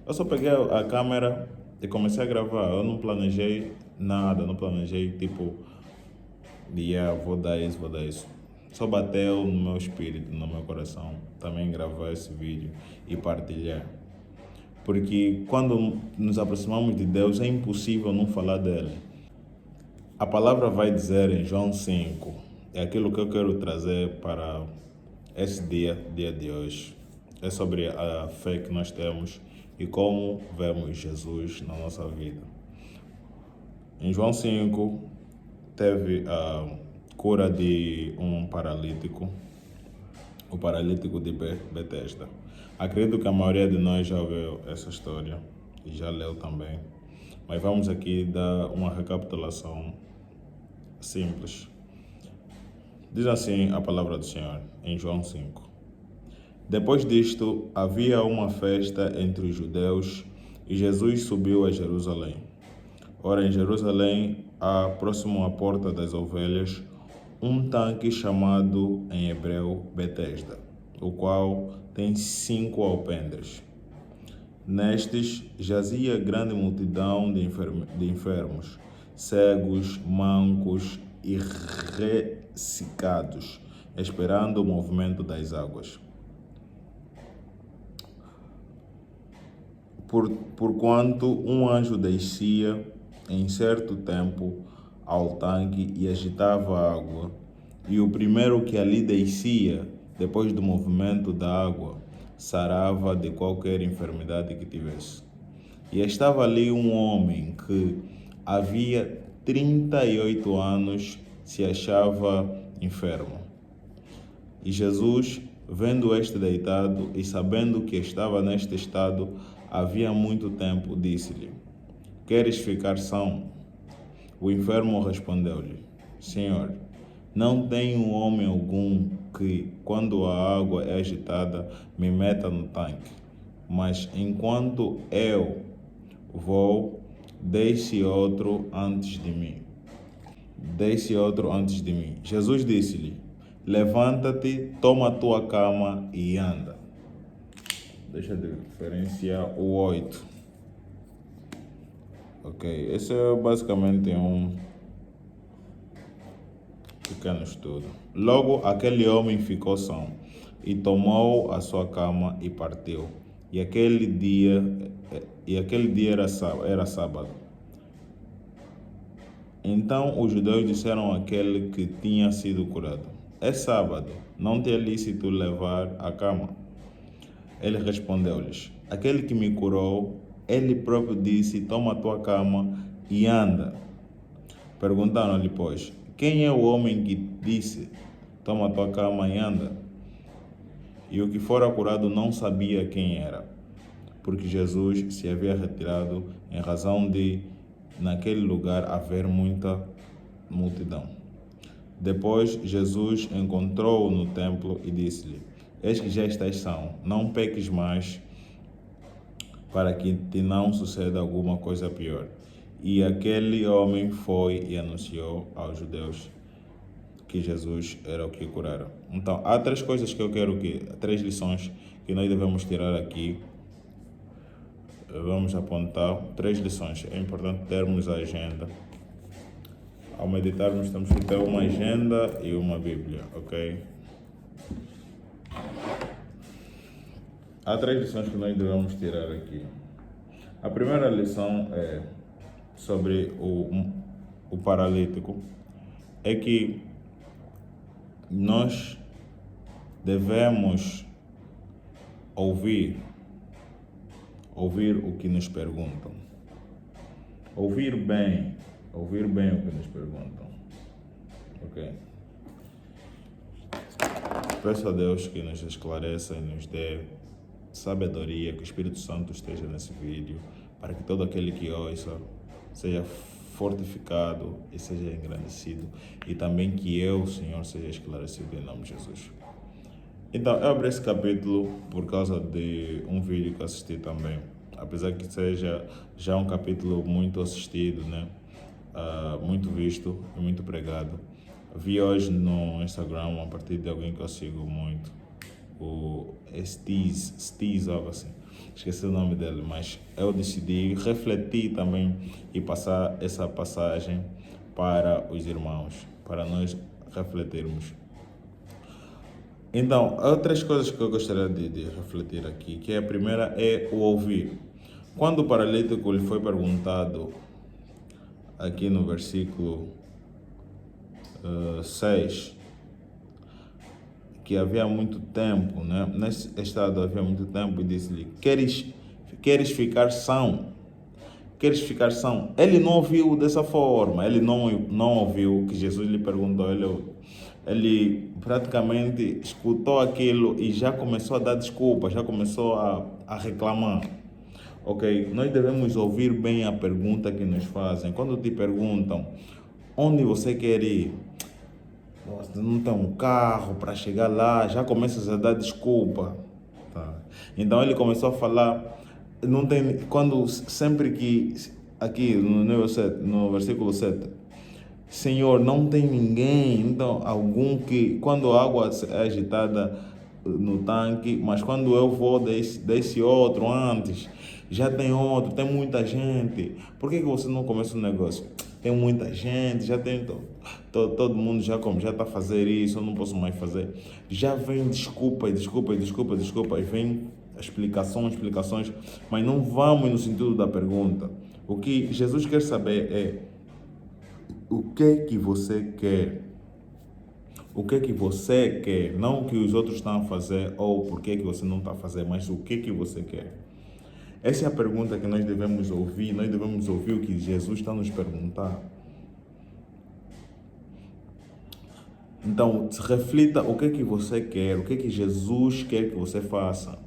Eu só peguei a câmera e comecei a gravar. Eu não planejei nada, não planejei tipo, vou dar isso, vou dar isso. Só bateu no meu espírito, no meu coração, também gravar esse vídeo e partilhar. Porque quando nos aproximamos de Deus é impossível não falar dele. A palavra vai dizer em João 5, é aquilo que eu quero trazer para esse dia de hoje. É sobre a fé que nós temos e como vemos Jesus na nossa vida. Em João 5, teve a cura de um paralítico, o paralítico de Betesda. Acredito que a maioria de nós já ouviu essa história e já leu também, mas vamos aqui dar uma recapitulação simples. Diz assim a palavra do Senhor em João 5. Depois disto, havia uma festa entre os judeus e Jesus subiu a Jerusalém. Ora, em Jerusalém, há próximo à porta das ovelhas, um tanque chamado em hebreu Betesda, o qual tem 5 alpendres. Nestes jazia grande multidão de enfermos, cegos, mancos e ressecados, esperando o movimento das águas. Porquanto um anjo descia em certo tempo ao tanque e agitava a água, e o primeiro que ali descia, depois do movimento da água, sarava de qualquer enfermidade que tivesse. E estava ali um homem que havia 38 anos se achava enfermo. E Jesus, vendo este deitado e sabendo que estava neste estado havia muito tempo, disse-lhe: Queres ficar são? O enfermo respondeu-lhe: Senhor, não tenho homem algum que, quando a água é agitada, me meta no tanque. Mas enquanto eu vou, deixe outro antes de mim. Jesus disse-lhe: Levanta-te, toma a tua cama e anda. Deixa eu diferenciar o 8. Ok, esse é basicamente um pequeno estudo. Logo, aquele homem ficou são e tomou a sua cama e partiu. E aquele dia era sábado. Então os judeus disseram àquele que tinha sido curado: É sábado, não te é lícito levar a cama. Ele respondeu-lhes: Aquele que me curou, ele próprio disse: Toma a tua cama e anda. Perguntaram-lhe, pois, quem é o homem que disse: Toma a tua cama e anda? E o que fora curado não sabia quem era, porque Jesus se havia retirado em razão de, naquele lugar, haver muita multidão. Depois Jesus encontrou-o no templo e disse-lhe: Eis que já estás são, não peques mais, para que te não suceda alguma coisa pior. E aquele homem foi e anunciou aos judeus que Jesus era o que curara. Então, há 3 coisas que eu quero 3 lições que nós devemos tirar aqui. Vamos apontar 3 lições. É importante termos a agenda. Ao meditarmos, temos que ter uma agenda e uma Bíblia, ok? Há 3 lições que nós devemos tirar aqui. A primeira lição é sobre o paralítico, é que nós devemos ouvir o que nos perguntam. Ouvir bem o que nos perguntam, ok? Peço a Deus que nos esclareça e nos dê sabedoria, que o Espírito Santo esteja nesse vídeo, para que todo aquele que ouça seja fortificado e seja engrandecido, e também que eu, Senhor, seja esclarecido em nome de Jesus. Então, eu abri esse capítulo por causa de um vídeo que assisti também, apesar que seja já um capítulo muito assistido, né? Muito visto e muito pregado. Vi hoje no Instagram, a partir de alguém que eu sigo muito, o Stiz, algo assim. esqueci o nome dele, mas eu decidi refletir também e passar essa passagem para os irmãos, para nós refletirmos. Então, há outras coisas que eu gostaria de refletir aqui, que a primeira é o ouvir. Quando o paralítico lhe foi perguntado, aqui no versículo 6, que havia muito tempo, né? Nesse estado havia muito tempo, e disse-lhe, queres ficar são? Queres ficar são? Ele não ouviu dessa forma, ele não ouviu que Jesus lhe perguntou, ele praticamente escutou aquilo e já começou a dar desculpa, já começou a reclamar. Ok? Nós devemos ouvir bem a pergunta que nos fazem. Quando te perguntam, onde você quer ir? Você não tem um carro para chegar lá, já começas a dar desculpa. Tá? Então ele começou a falar, não tem, quando sempre que, aqui no versículo 7, Senhor, não tem ninguém, então algum que, quando a água é agitada no tanque, mas quando eu vou desse outro antes, já tem outro, tem muita gente. Por que você não começa o negócio? Tem muita gente, já tem todo mundo já está a fazer isso, eu não posso mais fazer. Já vem desculpa, e vem explicações, mas não vamos no sentido da pergunta. O que Jesus quer saber é o que você quer. O que você quer, não o que os outros estão a fazer ou por que você não está a fazer, mas o que você quer. Essa é a pergunta que nós devemos ouvir o que Jesus está a nos perguntar. Então, reflita o que você quer, o que Jesus quer que você faça.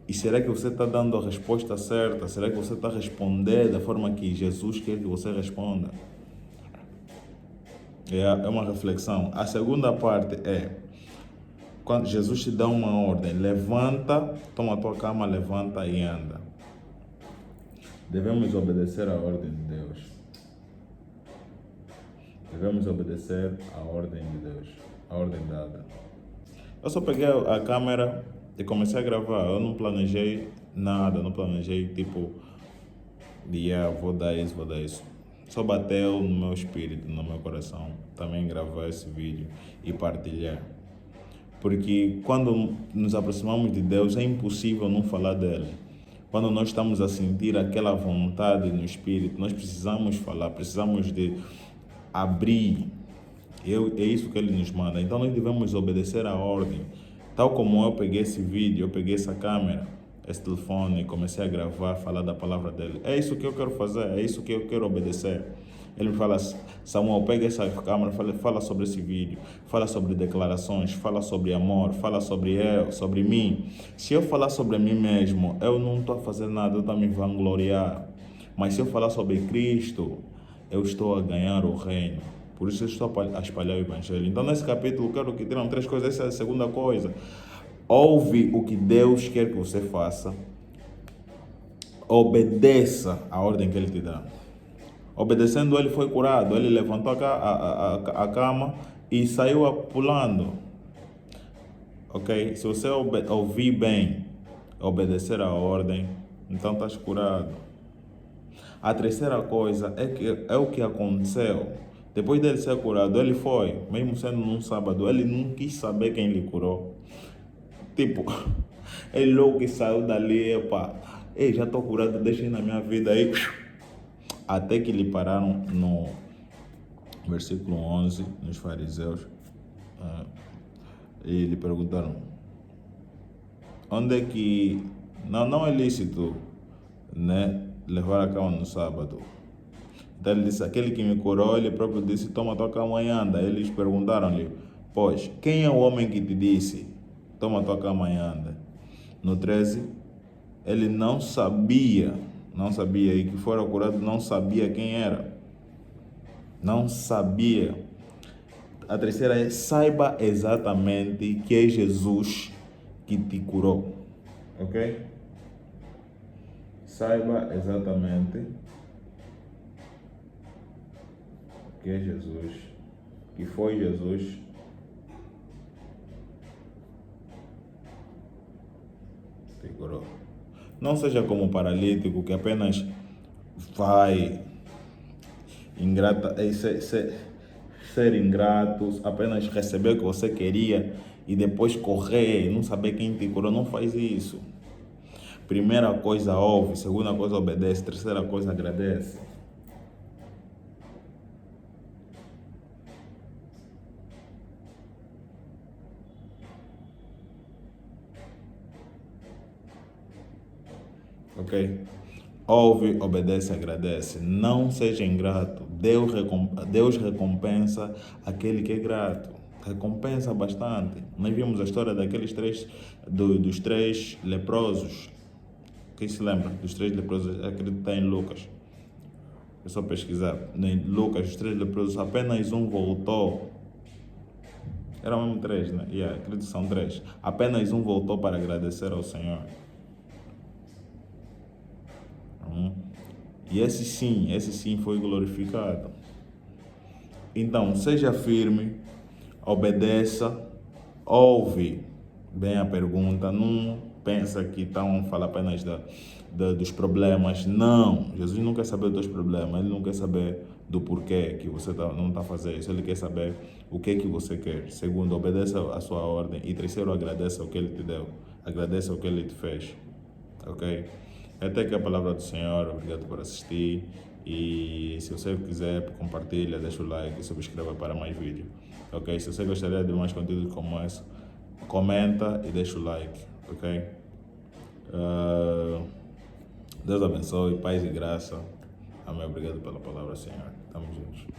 E será que você está dando a resposta certa? Será que você está a responder da forma que Jesus quer que você responda? É uma reflexão. A segunda parte é, quando Jesus te dá uma ordem, levanta, toma a tua cama, levanta e anda. Devemos obedecer a ordem de Deus. Devemos obedecer a ordem de Deus, a ordem dada. Eu só peguei a câmera e comecei a gravar. Eu não planejei nada, não planejei tipo, vou dar isso. Só bateu no meu espírito, no meu coração, também gravar esse vídeo e partilhar. Porque quando nos aproximamos de Deus, é impossível não falar dele. Quando nós estamos a sentir aquela vontade no espírito, nós precisamos falar, precisamos de abrir. É isso que ele nos manda. Então nós devemos obedecer a ordem. Tal como eu peguei esse vídeo, eu peguei essa câmera, esse telefone e comecei a gravar, falar da palavra dele. É isso que eu quero fazer, é isso que eu quero obedecer. Ele me fala, Samuel, pega essa câmera, fala sobre esse vídeo, fala sobre declarações, fala sobre amor, fala sobre eu, sobre mim. Se eu falar sobre mim mesmo, eu não estou a fazer nada, eu estou a me vangloriar. Mas se eu falar sobre Cristo, eu estou a ganhar o reino. Por isso eu estou a espalhar o evangelho. Então nesse capítulo eu quero que tenham 3 coisas. Essa é a segunda coisa. Ouve o que Deus quer que você faça. Obedeça a ordem que Ele te dá. Obedecendo, ele foi curado. Ele levantou a cama e saiu pulando. Ok? Se você ouvir bem, obedecer a ordem, então estás curado. A terceira coisa é o que aconteceu. Depois dele ser curado, ele foi, mesmo sendo num sábado, ele não quis saber quem lhe curou. Tipo, ele logo que saiu dali, já estou curado, deixa na minha vida aí. Até que lhe pararam no versículo 11, nos fariseus, e lhe perguntaram, onde é que, não é lícito, né, levar a cama no sábado? Então ele disse, aquele que me curou, ele próprio disse, toma tua cama e anda. Eles perguntaram-lhe, pois, quem é o homem que te disse, toma tua cama e anda? No 13, ele não sabia, e que fora curado não sabia quem era. Não sabia. A terceira é, saiba exatamente que é Jesus que te curou. Ok? Saiba exatamente que é Jesus, que foi Jesus que curou. Não seja como o paralítico que apenas vai ser ingrato, apenas receber o que você queria e depois correr, não saber quem te curou. Não faz isso. Primeira coisa, ouve. Segunda coisa, obedece. Terceira coisa, agradece. Ok? Ouve, obedece, agradece. Não seja ingrato. Deus recompensa aquele que é grato. Recompensa bastante. Nós vimos a história dos três leprosos. Quem se lembra dos três leprosos? Acredito que está em Lucas. É só pesquisar. Em Lucas, os três leprosos, apenas um voltou. Eram mesmo três, né? Acredito que são três. Apenas um voltou para agradecer ao Senhor. E esse sim foi glorificado. Então, seja firme, obedeça, ouve bem a pergunta, não pensa que estão a falar apenas dos problemas. Não, Jesus não quer saber dos problemas, Ele não quer saber do porquê que você não está fazendo isso, Ele quer saber o que você quer. Segundo, obedeça a sua ordem. E terceiro, agradeça o que Ele te deu, agradeça o que Ele te fez. Ok? Até aqui a palavra do Senhor. Obrigado por assistir. E se você quiser, compartilha, deixa o like e subscreva para mais vídeos. Ok? Se você gostaria de mais conteúdo como esse, comenta e deixa o like. Ok? Deus abençoe, paz e graça. Amém. Obrigado pela palavra, Senhor. Tamo juntos.